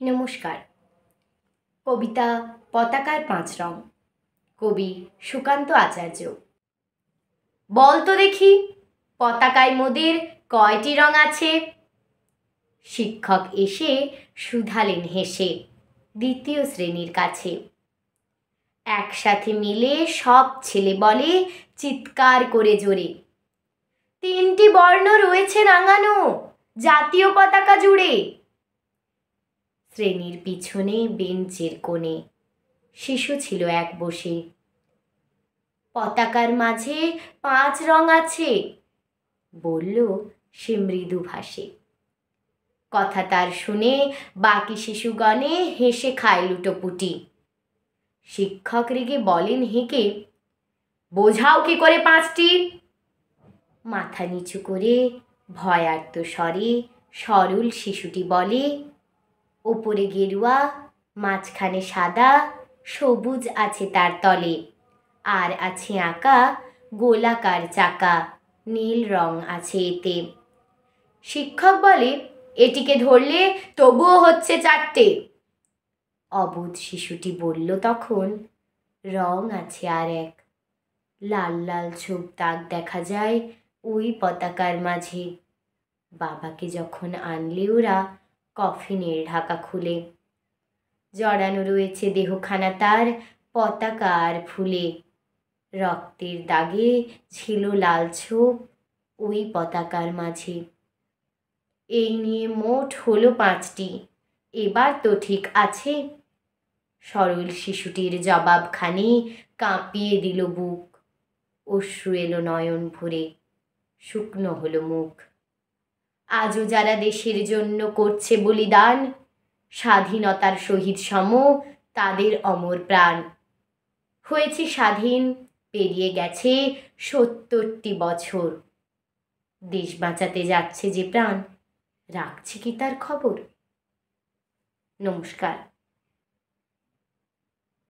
নমস্কার। কবিতা পতাকার 5 রং, কবি সুকান্ত আচার্য। বল তো দেখি, পতাকায় মোদের কয়টি রং আছে? শিক্ষক এসে শুধালেন হেসে দ্বিতীয় শ্রেণীর কাছে। একসাথে মিলে সব ছেলে বলে চিৎকার করে জোরে, 3টি বর্ণ রয়েছে রাঙানো জাতীয় পতাকা জুড়ে। শ্রেণীর পিছনে বেঞ্চের কোণে শিশু ছিল এক বসে। পতাকার মাঝে 5 রং আছে, বলল সে মৃদু ভাষে। কথা তার শুনে বাকি শিশুগণে হেসে খায় লুটোপুটি। শিক্ষক রেগে বলেন হেঁকে, বোঝাও কি করে 5টি? মাথা নিচু করে ভয়ার্ত স্বরে সরল শিশুটি বলে, ওপরে গেরুয়া, মাঝখানে সাদা, সবুজ আছে তার তলে, আর আছে আঁকা গোলাকার চাকা, নীল রং আছে এতে। শিক্ষক বলে, এটিকে ধরলে তবুও হচ্ছে 4টে। অবুঝ শিশুটি বলল তখন, রং আছে আর এক, লাল লাল ছোপ দাগ দেখা যায় ওই পতাকার মাঝে। বাবাকে যখন আনলে ওরা কফিনের ঢাকা খুলে, জড়ানো রয়েছে দেহখানা তার পতাকা আর ফুলে। রক্তের দাগে ছিল লাল ছোপ ওই পতাকার মাঝে। এই নিয়ে মোট হলো 5টি, এবার তো ঠিক আছে? সরল শিশুটির জবাবখানি কাঁপিয়ে দিল বুক। অশ্রু এলো নয়ন ভরে, শুকনো হলো মুখ। আজও যারা দেশের জন্য করছে বলিদান, স্বাধীনতার শহীদ সম তাদের অমর প্রাণ। হয়েছে স্বাধীন, পেরিয়ে গেছে 70টি বছর। দেশ বাঁচাতে যাচ্ছে যে প্রাণ, রাখছে কি তার খবর? নমস্কার।